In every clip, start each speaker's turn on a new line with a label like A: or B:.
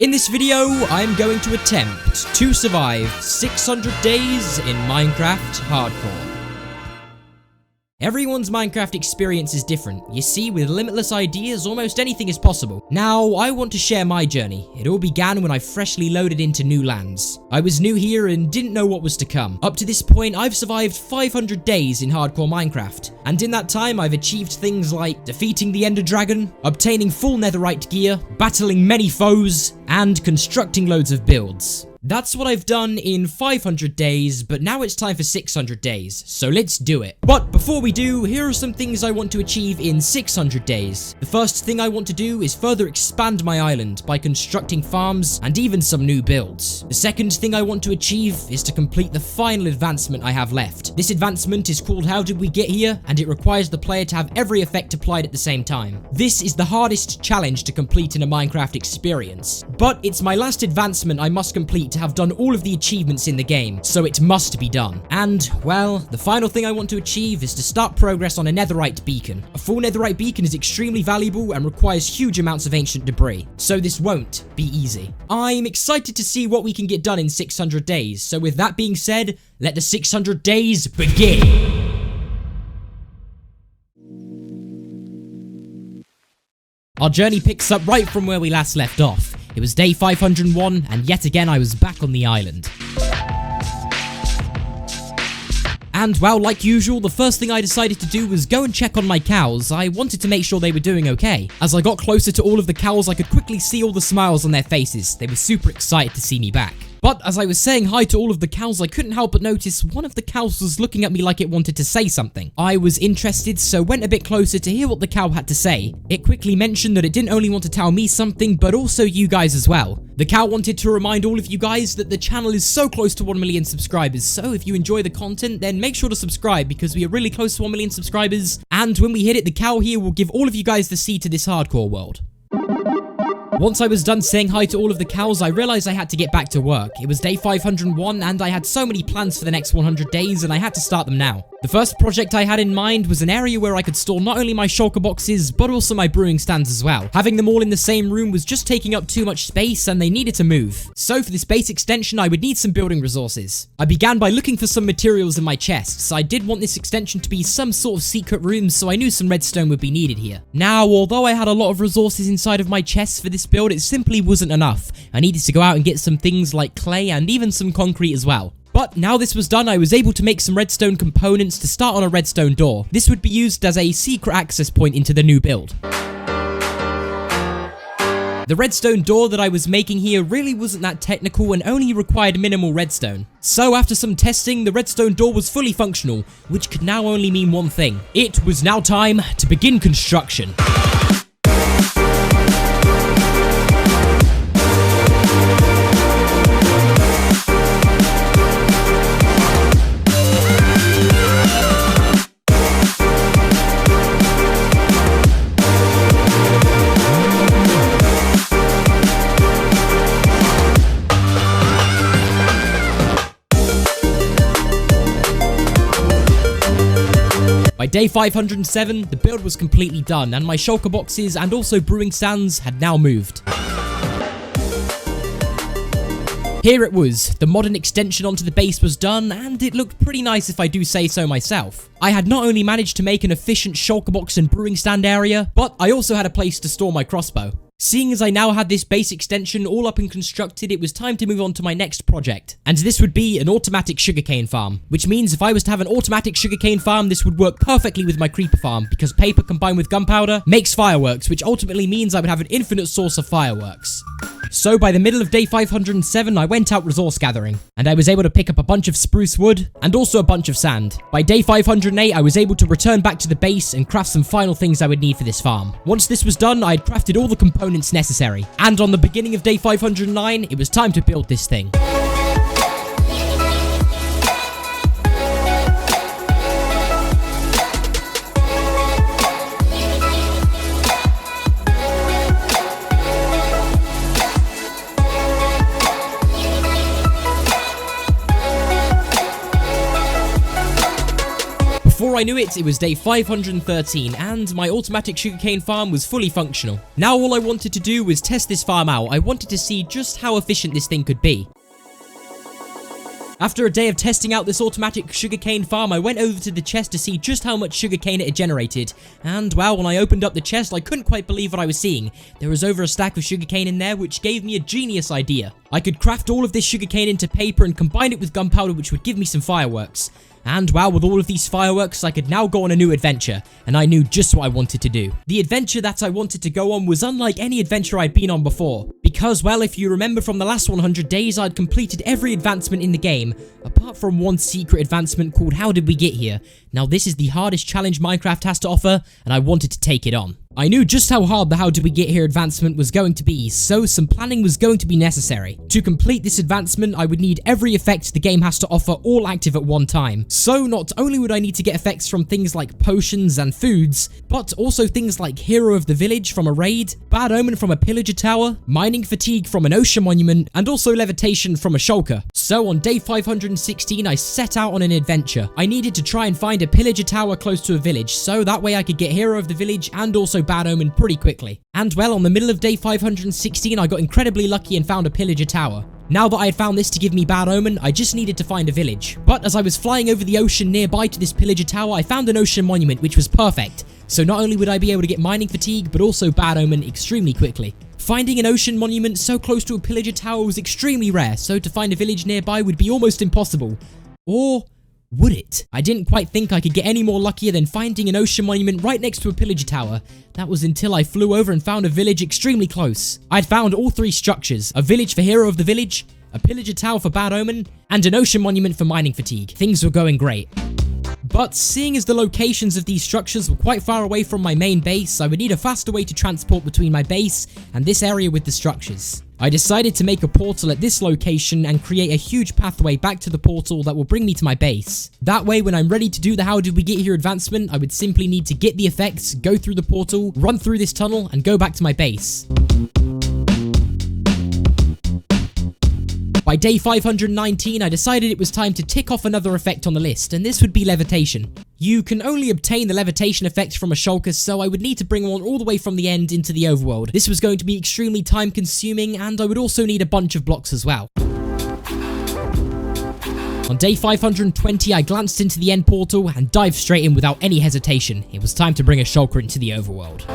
A: In this video, I'm going to attempt to survive 600 days in Minecraft Hardcore. Everyone's Minecraft experience is different. You see, with limitless ideas, almost anything is possible. Now, I want to share my journey. It all began when I freshly loaded into new lands. I was new here and didn't know what was to come. Up to this point, I've survived 500 days in Hardcore Minecraft. And in that time, I've achieved things like defeating the Ender Dragon, obtaining full netherite gear, battling many foes, and constructing loads of builds. That's what I've done in 500 days, but now it's time for 600 days, so let's do it. But before we do, here are some things I want to achieve in 600 days. The first thing I want to do is further expand my island by constructing farms and even some new builds. The second thing I want to achieve is to complete the final advancement I have left. This advancement is called How Did We Get Here, and it requires the player to have every effect applied at the same time. This is the hardest challenge to complete in a Minecraft experience, but it's my last advancement I must complete to have done all of the achievements in the game, so it must be done. And, well, the final thing I want to achieve is to start progress on a netherite beacon. A full netherite beacon is extremely valuable and requires huge amounts of ancient debris, so this won't be easy. I'm excited to see what we can get done in 600 days, so with that being said, let the 600 days begin! Our journey picks up right from where we last left off. It was day 501, and yet again I was back on the island. And, well, like usual, the first thing I decided to do was go and check on my cows. I wanted to make sure they were doing okay. As I got closer to all of the cows, I could quickly see all the smiles on their faces. They were super excited to see me back. But as I was saying hi to all of the cows, I couldn't help but notice one of the cows was looking at me like it wanted to say something. I was interested, so went a bit closer to hear what the cow had to say. It quickly mentioned that it didn't only want to tell me something, but also you guys as well. The cow wanted to remind all of you guys that the channel is so close to 1 million subscribers, so if you enjoy the content, then make sure to subscribe because we are really close to 1 million subscribers, and when we hit it, the cow here will give all of you guys the seed to this hardcore world. Once I was done saying hi to all of the cows, I realized I had to get back to work. It was day 501 and I had so many plans for the next 100 days and I had to start them now. The first project I had in mind was an area where I could store not only my shulker boxes, but also my brewing stands as well. Having them all in the same room was just taking up too much space and they needed to move. So for this base extension, I would need some building resources. I began by looking for some materials in my chests. I did want this extension to be some sort of secret room, so I knew some redstone would be needed here. Now, although I had a lot of resources inside of my chests for this build, it simply wasn't enough. I needed to go out and get some things like clay and even some concrete as well. But now this was done, I was able to make some redstone components to start on a redstone door. This would be used as a secret access point into the new build. The redstone door that I was making here really wasn't that technical and only required minimal redstone. So after some testing, the redstone door was fully functional, which could now only mean one thing. It was now time to begin construction. By day 507, the build was completely done, and my shulker boxes and also brewing stands had now moved. Here it was, the modern extension onto the base was done, and it looked pretty nice if I do say so myself. I had not only managed to make an efficient shulker box and brewing stand area, but I also had a place to store my crossbow. Seeing as I now had this base extension all up and constructed, it was time to move on to my next project. And this would be an automatic sugarcane farm. Which means if I was to have an automatic sugarcane farm, this would work perfectly with my creeper farm, because paper combined with gunpowder makes fireworks, which ultimately means I would have an infinite source of fireworks. So by the middle of day 507, I went out resource gathering, and I was able to pick up a bunch of spruce wood, and also a bunch of sand. By day 508, I was able to return back to the base and craft some final things I would need for this farm. Once this was done, I had crafted all the components necessary, and on the beginning of day 509, it was time to build this thing. Before I knew it, it was day 513 and my automatic sugarcane farm was fully functional. Now all I wanted to do was test this farm out. I wanted to see just how efficient this thing could be. After a day of testing out this automatic sugarcane farm, I went over to the chest to see just how much sugarcane it had generated. And wow, when I opened up the chest, I couldn't quite believe what I was seeing. There was over a stack of sugarcane in there, which gave me a genius idea. I could craft all of this sugarcane into paper and combine it with gunpowder, which would give me some fireworks. And wow, with all of these fireworks, I could now go on a new adventure, and I knew just what I wanted to do. The adventure that I wanted to go on was unlike any adventure I'd been on before, because, well, if you remember from the last 100 days, I'd completed every advancement in the game, apart from one secret advancement called How Did We Get Here? Now this is the hardest challenge Minecraft has to offer, and I wanted to take it on. I knew just how hard the How Did We Get Here advancement was going to be, so some planning was going to be necessary. To complete this advancement, I would need every effect the game has to offer all active at one time. So not only would I need to get effects from things like potions and foods, but also things like Hero of the Village from a raid, Bad Omen from a pillager tower, Mining Fatigue from an ocean monument, and also Levitation from a shulker. So on day 516, I set out on an adventure. I needed to try and find a pillager tower close to a village, so that way I could get Hero of the Village and also Bad Omen pretty quickly. And well, on the middle of day 516, I got incredibly lucky and found a pillager tower. Now that I had found this to give me Bad Omen, I just needed to find a village. But as I was flying over the ocean nearby to this pillager tower, I found an ocean monument, which was perfect. So not only would I be able to get Mining Fatigue, but also Bad Omen extremely quickly. Finding an ocean monument so close to a pillager tower was extremely rare, so to find a village nearby would be almost impossible. Or would it? I didn't quite think I could get any more luckier than finding an ocean monument right next to a pillager tower. That was until I flew over and found a village extremely close. I'd found all three structures: a village for Hero of the Village, a pillager tower for Bad Omen, and an ocean monument for Mining Fatigue. Things were going great. But seeing as the locations of these structures were quite far away from my main base, I would need a faster way to transport between my base and this area with the structures. I decided to make a portal at this location and create a huge pathway back to the portal that will bring me to my base. That way, when I'm ready to do the How Did We Get Here advancement, I would simply need to get the effects, go through the portal, run through this tunnel, and go back to my base. By day 519, I decided it was time to tick off another effect on the list, and this would be Levitation. You can only obtain the Levitation effect from a shulker, so I would need to bring one all the way from the end into the overworld. This was going to be extremely time consuming, and I would also need a bunch of blocks as well. On day 520, I glanced into the end portal and dived straight in without any hesitation. It was time to bring a shulker into the overworld.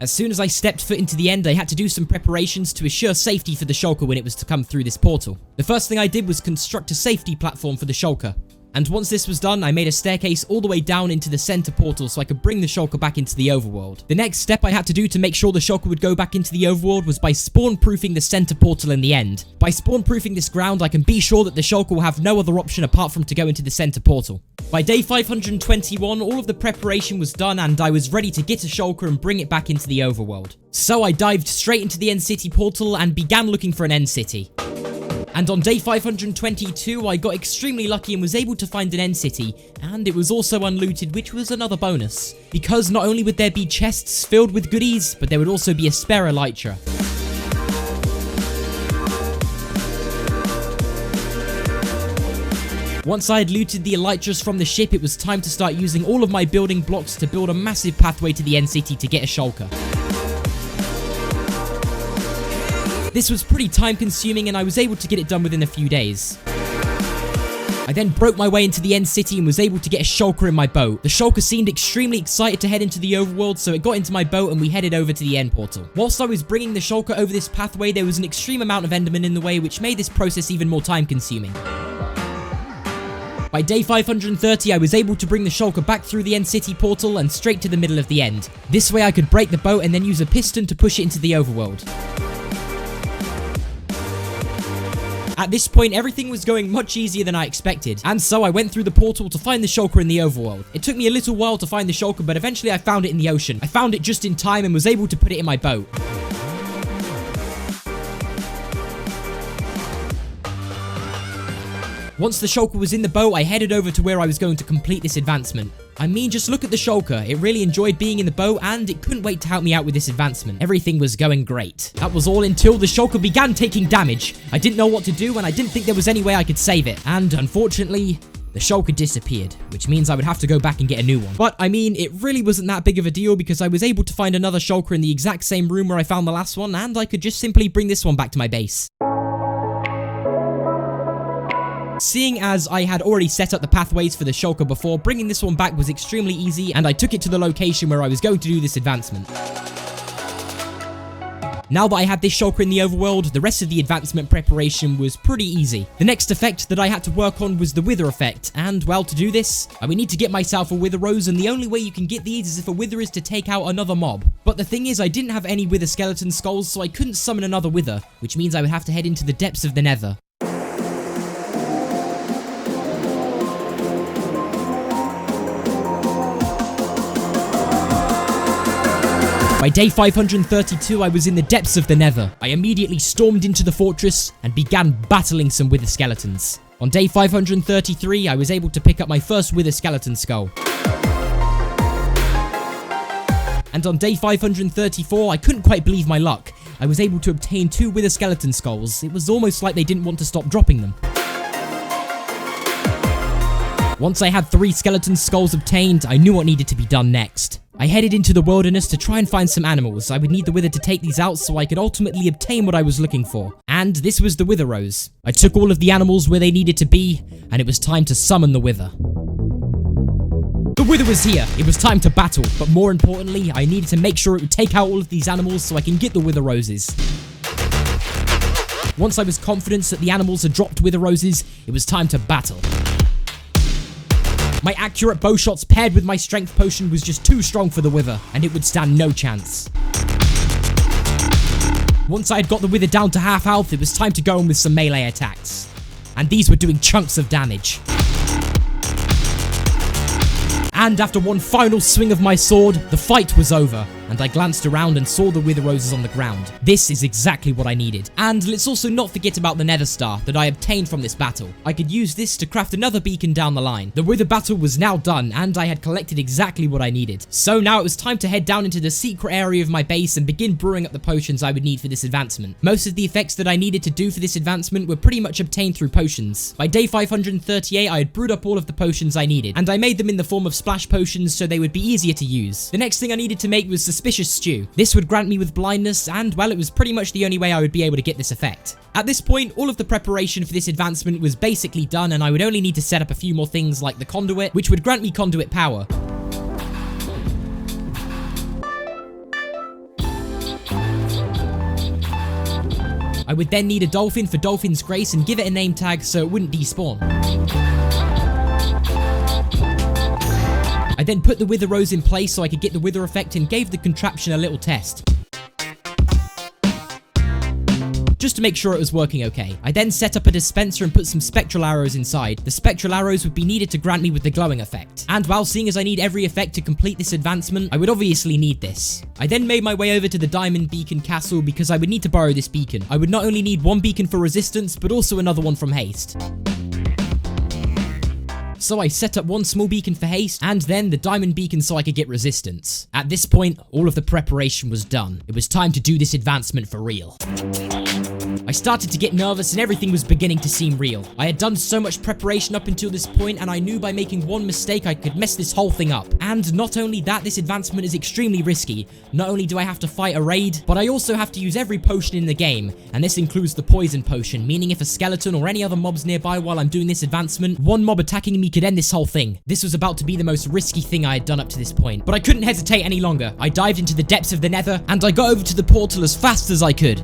A: As soon as I stepped foot into the end, I had to do some preparations to assure safety for the shulker when it was to come through this portal. The first thing I did was construct a safety platform for the shulker. And once this was done, I made a staircase all the way down into the center portal so I could bring the shulker back into the overworld. The next step I had to do to make sure the shulker would go back into the overworld was by spawn-proofing the center portal in the end. By spawn-proofing this ground, I can be sure that the shulker will have no other option apart from to go into the center portal. By day 521, all of the preparation was done and I was ready to get a shulker and bring it back into the overworld. So I dived straight into the End City portal and began looking for an End City. And on day 522, I got extremely lucky and was able to find an End City, and it was also unlooted, which was another bonus. Because not only would there be chests filled with goodies, but there would also be a spare elytra. Once I had looted the elytras from the ship, it was time to start using all of my building blocks to build a massive pathway to the End City to get a shulker. This was pretty time consuming and I was able to get it done within a few days. I then broke my way into the End City and was able to get a shulker in my boat. The shulker seemed extremely excited to head into the overworld, so it got into my boat and we headed over to the end portal. Whilst I was bringing the shulker over this pathway, there was an extreme amount of endermen in the way, which made this process even more time consuming. By day 530, I was able to bring the shulker back through the End City portal and straight to the middle of the end. This way I could break the boat and then use a piston to push it into the overworld. At this point, everything was going much easier than I expected, and so I went through the portal to find the shulker in the overworld. It took me a little while to find the shulker, but eventually I found it in the ocean. I found it just in time and was able to put it in my boat. Once the shulker was in the boat, I headed over to where I was going to complete this advancement. I mean, just look at the shulker. It really enjoyed being in the boat and it couldn't wait to help me out with this advancement. Everything was going great. That was all until the shulker began taking damage. I didn't know what to do and I didn't think there was any way I could save it. And unfortunately, The shulker disappeared, which means I would have to go back and get a new one. But I mean, it really wasn't that big of a deal because I was able to find another shulker in the exact same room where I found the last one, and I could just simply bring this one back to my base. Seeing as I had already set up the pathways for the shulker before, bringing this one back was extremely easy, and I took it to the location where I was going to do this advancement. Now that I had this shulker in the overworld, the rest of the advancement preparation was pretty easy. The next effect that I had to work on was the wither effect, and well, to do this, I would need to get myself a wither rose, and the only way you can get these is if a wither is to take out another mob. But the thing is, I didn't have any wither skeleton skulls, so I couldn't summon another wither, which means I would have to head into the depths of the nether. By day 532, I was in the depths of the nether. I immediately stormed into the fortress and began battling some wither skeletons. On day 533, I was able to pick up my first wither skeleton skull. And on day 534, I couldn't quite believe my luck. I was able to obtain 2 wither skeleton skulls. It was almost like they didn't want to stop dropping them. Once I had 3 skeleton skulls obtained, I knew what needed to be done next. I headed into the wilderness to try and find some animals. I would need the wither to take these out so I could ultimately obtain what I was looking for. And this was the wither rose. I took all of the animals where they needed to be, and it was time to summon the wither. The wither was here. It was time to battle, but more importantly, I needed to make sure it would take out all of these animals so I can get the wither roses. Once I was confident that the animals had dropped wither roses, it was time to battle. My accurate bow shots paired with my strength potion was just too strong for the wither, and it would stand no chance. Once I had got the wither down to half health, it was time to go in with some melee attacks. And these were doing chunks of damage. And after one final swing of my sword, the fight was over, and I glanced around and saw the wither roses on the ground. This is exactly what I needed. And let's also not forget about the nether star that I obtained from this battle. I could use this to craft another beacon down the line. The wither battle was now done, and I had collected exactly what I needed. So now it was time to head down into the secret area of my base and begin brewing up the potions I would need for this advancement. Most of the effects that I needed to do for this advancement were pretty much obtained through potions. By day 538, I had brewed up all of the potions I needed, and I made them in the form of splash potions so they would be easier to use. The next thing I needed to make was Suspicious Stew. This would grant me with blindness, and well, it was pretty much the only way I would be able to get this effect. At this point, all of the preparation for this advancement was basically done, and I would only need to set up a few more things like the conduit, which would grant me conduit power. I would then need a dolphin for Dolphin's Grace and give it a name tag so it wouldn't despawn. I then put the wither rose in place so I could get the wither effect and gave the contraption a little test, just to make sure it was working okay. I then set up a dispenser and put some spectral arrows inside. The spectral arrows would be needed to grant me with the glowing effect. And while seeing as I need every effect to complete this advancement, I would obviously need this. I then made my way over to the Diamond Beacon Castle because I would need to borrow this beacon. I would not only need one beacon for resistance, but also another one from haste. So I set up one small beacon for haste, and then the diamond beacon so I could get resistance. At this point, all of the preparation was done. It was time to do this advancement for real. I started to get nervous and everything was beginning to seem real. I had done so much preparation up until this point, and I knew by making one mistake I could mess this whole thing up. And not only that, this advancement is extremely risky. Not only do I have to fight a raid, but I also have to use every potion in the game, and this includes the poison potion, meaning if a skeleton or any other mobs nearby while I'm doing this advancement, one mob attacking me could end this whole thing. This was about to be the most risky thing I had done up to this point, but I couldn't hesitate any longer. I dived into the depths of the nether, and I got over to the portal as fast as I could.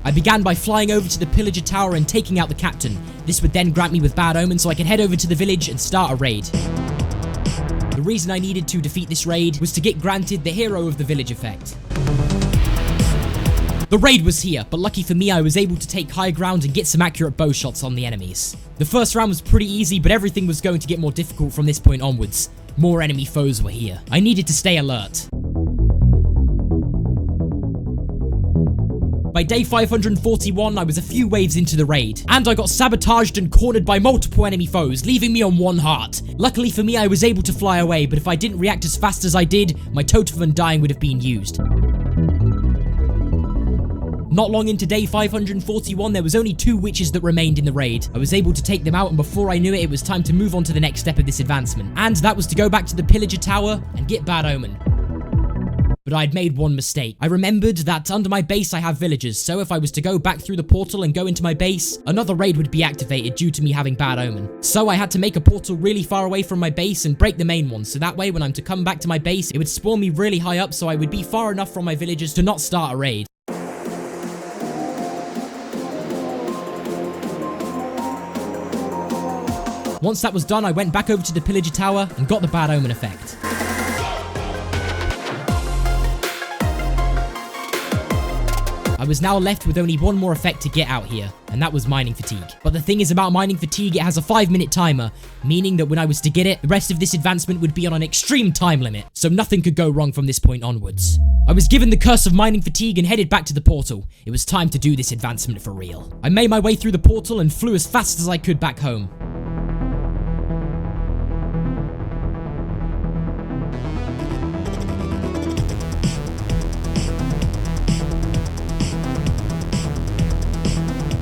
A: I began by flying over to the pillager tower and taking out the captain. This would then grant me with bad omen so I could head over to the village and start a raid. The reason I needed to defeat this raid was to get granted the hero of the village effect. The raid was here, but lucky for me I was able to take high ground and get some accurate bow shots on the enemies. The first round was pretty easy, but everything was going to get more difficult from this point onwards. More enemy foes were here. I needed to stay alert. By day 541, I was a few waves into the raid, and I got sabotaged and cornered by multiple enemy foes, leaving me on 1 heart. Luckily for me, I was able to fly away, but if I didn't react as fast as I did, my totem of undying would have been used. Not long into day 541, there was only 2 witches that remained in the raid. I was able to take them out, and before I knew it, it was time to move on to the next step of this advancement. And that was to go back to the Pillager Tower and get Bad Omen. But I'd made one mistake. I remembered that under my base I have villagers, so if I was to go back through the portal and go into my base, another raid would be activated due to me having Bad Omen. So I had to make a portal really far away from my base and break the main one, so that way when I'm to come back to my base, it would spawn me really high up so I would be far enough from my villagers to not start a raid. Once that was done, I went back over to the Pillager Tower and got the Bad Omen effect. I was now left with only one more effect to get out here, and that was Mining Fatigue. But the thing is about Mining Fatigue, it has a 5-minute timer, meaning that when I was to get it, the rest of this advancement would be on an extreme time limit, so nothing could go wrong from this point onwards. I was given the curse of Mining Fatigue and headed back to the portal. It was time to do this advancement for real. I made my way through the portal and flew as fast as I could back home.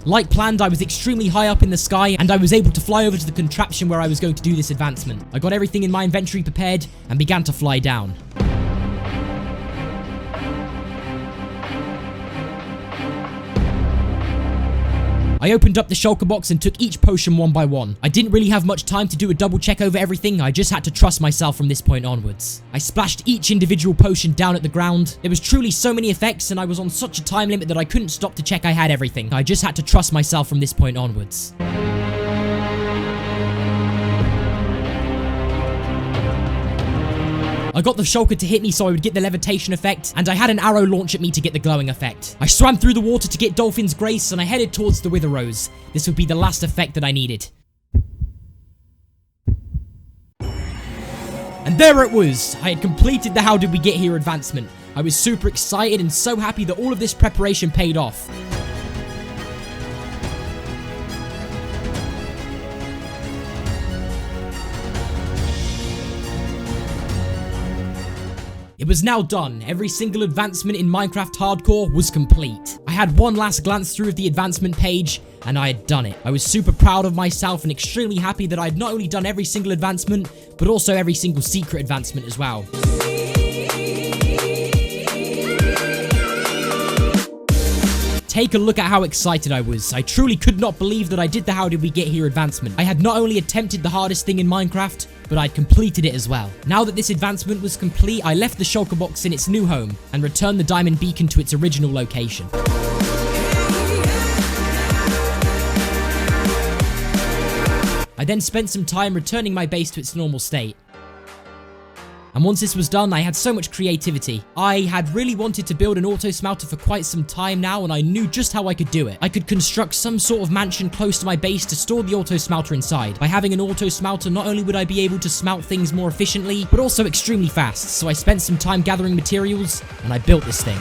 A: Like planned, I was extremely high up in the sky, and I was able to fly over to the contraption where I was going to do this advancement. I got everything in my inventory prepared, and began to fly down. I opened up the shulker box and took each potion one by one. I didn't really have much time to do a double check over everything, I just had to trust myself from this point onwards. I splashed each individual potion down at the ground. There was truly so many effects, and I was on such a time limit that I couldn't stop to check I had everything. I just had to trust myself from this point onwards. I got the shulker to hit me so I would get the levitation effect, and I had an arrow launch at me to get the glowing effect. I swam through the water to get Dolphin's Grace, and I headed towards the Wither Rose. This would be the last effect that I needed. And there it was! I had completed the How Did We Get Here advancement. I was super excited and so happy that all of this preparation paid off. It was now done. Every single advancement in Minecraft Hardcore was complete. I had one last glance through of the advancement page, and I had done it. I was super proud of myself and extremely happy that I had not only done every single advancement, but also every single secret advancement as well. Take a look at how excited I was. I truly could not believe that I did the How Did We Get Here advancement. I had not only attempted the hardest thing in Minecraft, but I'd completed it as well. Now that this advancement was complete, I left the shulker box in its new home and returned the diamond beacon to its original location. I then spent some time returning my base to its normal state. And once this was done, I had so much creativity. I had really wanted to build an auto smelter for quite some time now, and I knew just how I could do it. I could construct some sort of mansion close to my base to store the auto smelter inside. By having an auto smelter, not only would I be able to smelt things more efficiently, but also extremely fast. So I spent some time gathering materials, and I built this thing.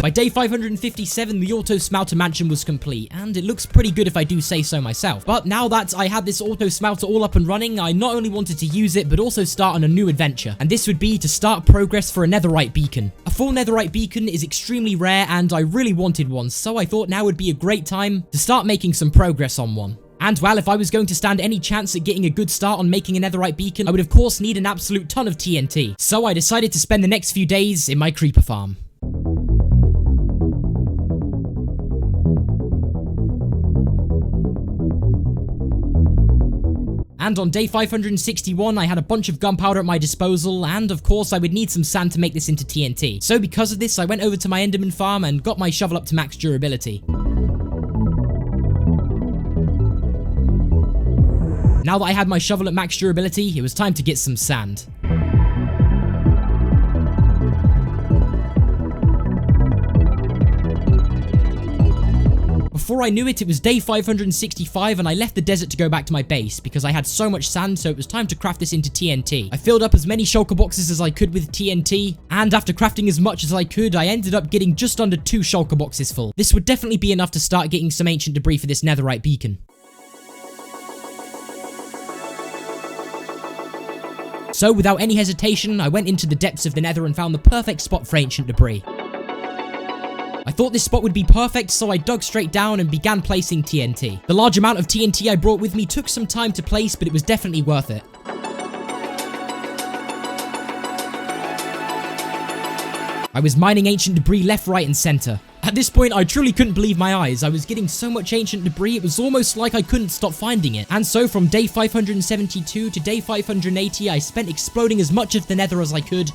A: By day 557, the auto smelter mansion was complete, and it looks pretty good if I do say so myself. But now that I had this auto smelter all up and running, I not only wanted to use it, but also start on a new adventure. And this would be to start progress for a netherite beacon. A full netherite beacon is extremely rare, and I really wanted one, so I thought now would be a great time to start making some progress on one. And well, if I was going to stand any chance at getting a good start on making a netherite beacon, I would of course need an absolute ton of TNT. So I decided to spend the next few days in my creeper farm. And on day 561, I had a bunch of gunpowder at my disposal, and of course I would need some sand to make this into TNT. So because of this, I went over to my Enderman farm and got my shovel up to max durability. Now that I had my shovel at max durability, it was time to get some sand. before I knew it, it was day 565 and I left the desert to go back to my base because I had so much sand, so it was time to craft this into TNT. I filled up as many shulker boxes as I could with TNT, and after crafting as much as I could, I ended up getting just under 2 shulker boxes full. This would definitely be enough to start getting some ancient debris for this netherite beacon. So without any hesitation, I went into the depths of the nether and found the perfect spot for ancient debris. I thought this spot would be perfect, so I dug straight down and began placing TNT. The large amount of TNT I brought with me took some time to place, but it was definitely worth it. I was mining ancient debris left, right, and center. At this point, I truly couldn't believe my eyes. I was getting so much ancient debris, it was almost like I couldn't stop finding it. And so from day 572 to day 580, I spent exploding as much of the nether as I could.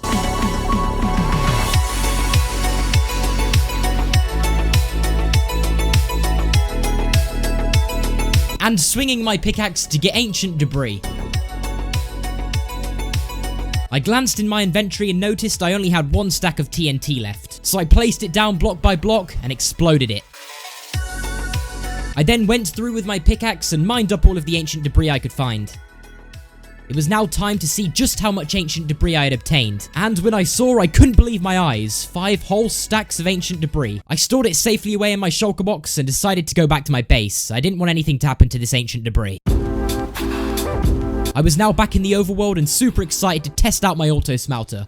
A: And swinging my pickaxe to get ancient debris. I glanced in my inventory and noticed I only had 1 stack of TNT left, so I placed it down block by block and exploded it. I then went through with my pickaxe and mined up all of the ancient debris I could find. It was now time to see just how much ancient debris I had obtained, and when I saw, I couldn't believe my eyes. 5 whole stacks of ancient debris. I stored it safely away in my shulker box and decided to go back to my base. I didn't want anything to happen to this ancient debris. I was now back in the overworld and super excited to test out my auto smelter.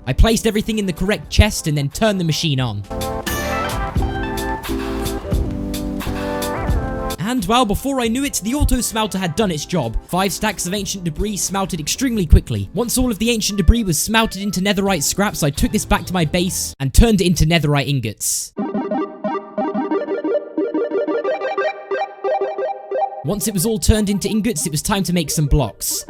A: I placed everything in the correct chest and then turned the machine on. And well, before I knew it, the auto smelter had done its job. 5 stacks of ancient debris smelted extremely quickly. Once all of the ancient debris was smelted into netherite scraps, I took this back to my base and turned it into netherite ingots. Once it was all turned into ingots, it was time to make some blocks.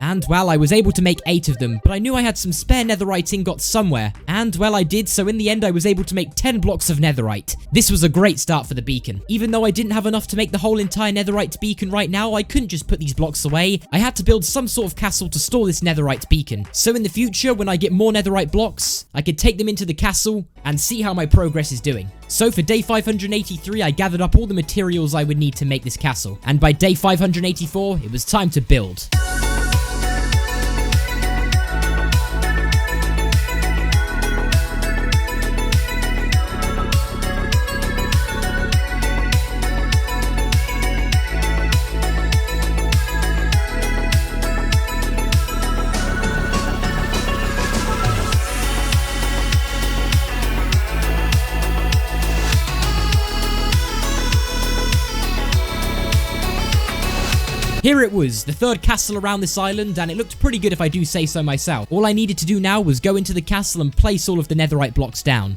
A: And well, I was able to make 8 of them, but I knew I had some spare netherite ingots somewhere. And well, I did, so in the end I was able to make 10 blocks of netherite. This was a great start for the beacon. Even though I didn't have enough to make the whole entire netherite beacon right now, I couldn't just put these blocks away. I had to build some sort of castle to store this netherite beacon. So in the future, when I get more netherite blocks, I could take them into the castle and see how my progress is doing. So for day 583, I gathered up all the materials I would need to make this castle. And by day 584, it was time to build. Here it was, the 3rd castle around this island, and it looked pretty good if I do say so myself. All I needed to do now was go into the castle and place all of the netherite blocks down.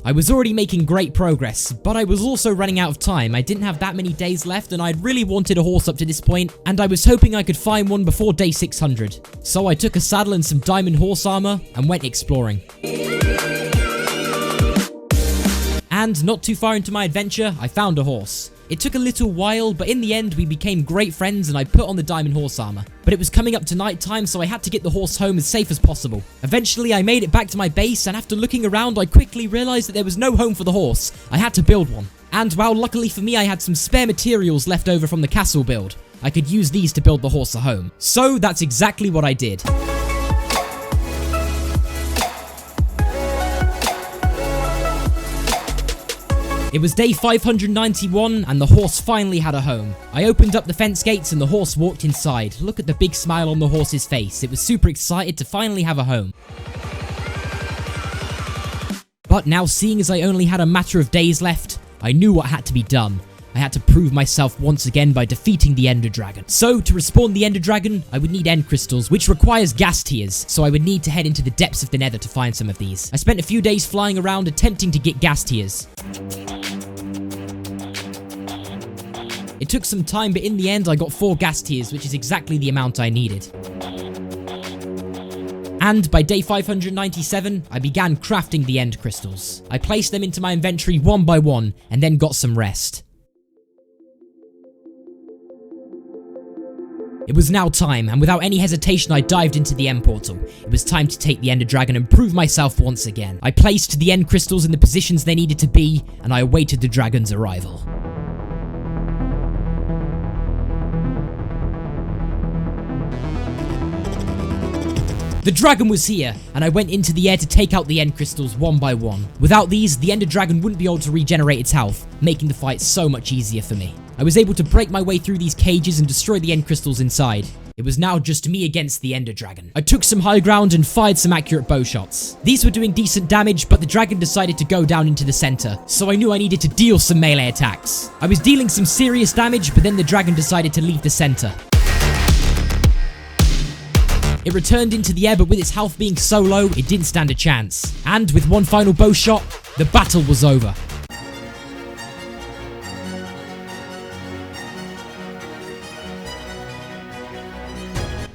A: I was already making great progress, but I was also running out of time. I didn't have that many days left, and I'd really wanted a horse up to this point, and I was hoping I could find one before day 600. So I took a saddle and some diamond horse armor and went exploring. And not too far into my adventure, I found a horse. It took a little while, but in the end we became great friends and I put on the diamond horse armor. But it was coming up to night time, so I had to get the horse home as safe as possible. Eventually I made it back to my base, and after looking around I quickly realized that there was no home for the horse. I had to build one. And well, luckily for me, I had some spare materials left over from the castle build. I could use these to build the horse a home. So that's exactly what I did. It was day 591 and the horse finally had a home. I opened up the fence gates and the horse walked inside. Look at the big smile on the horse's face. It was super excited to finally have a home. But now, seeing as I only had a matter of days left, I knew what had to be done. I had to prove myself once again by defeating the Ender Dragon. So, to respawn the Ender Dragon, I would need End Crystals, which requires ghast tears, so I would need to head into the depths of the Nether to find some of these. I spent a few days flying around attempting to get ghast tears. It took some time, but in the end I got 4 ghast tears, which is exactly the amount I needed. And by day 597, I began crafting the End Crystals. I placed them into my inventory one by one, and then got some rest. It was now time, and without any hesitation I dived into the end portal. It was time to take the Ender Dragon and prove myself once again. I placed the end crystals in the positions they needed to be, and I awaited the dragon's arrival. The dragon was here, and I went into the air to take out the end crystals one by one. Without these, the Ender Dragon wouldn't be able to regenerate its health, making the fight so much easier for me. I was able to break my way through these cages and destroy the end crystals inside. It was now just me against the Ender Dragon. I took some high ground and fired some accurate bow shots. These were doing decent damage, but the dragon decided to go down into the center, so I knew I needed to deal some melee attacks. I was dealing some serious damage, but then the dragon decided to leave the center. It returned into the air, but with its health being so low, it didn't stand a chance. And with one final bow shot, the battle was over.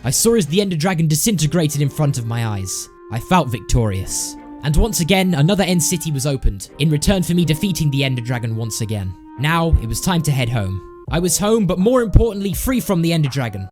A: I saw as the Ender Dragon disintegrated in front of my eyes. I felt victorious. And once again, another End City was opened, in return for me defeating the Ender Dragon once again. Now, it was time to head home. I was home, but more importantly, free from the Ender Dragon.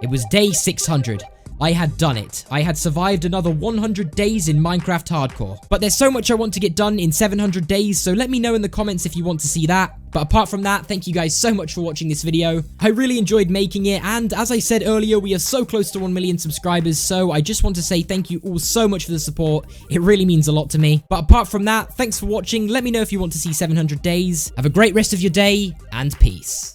A: It was day 600. I had done it. I had survived another 100 days in Minecraft Hardcore. But there's so much I want to get done in 700 days, so let me know in the comments if you want to see that. But apart from that, thank you guys so much for watching this video. I really enjoyed making it, and as I said earlier, we are so close to 1 million subscribers, so I just want to say thank you all so much for the support. It really means a lot to me. But apart from that, thanks for watching. Let me know if you want to see 700 days. Have a great rest of your day, and peace.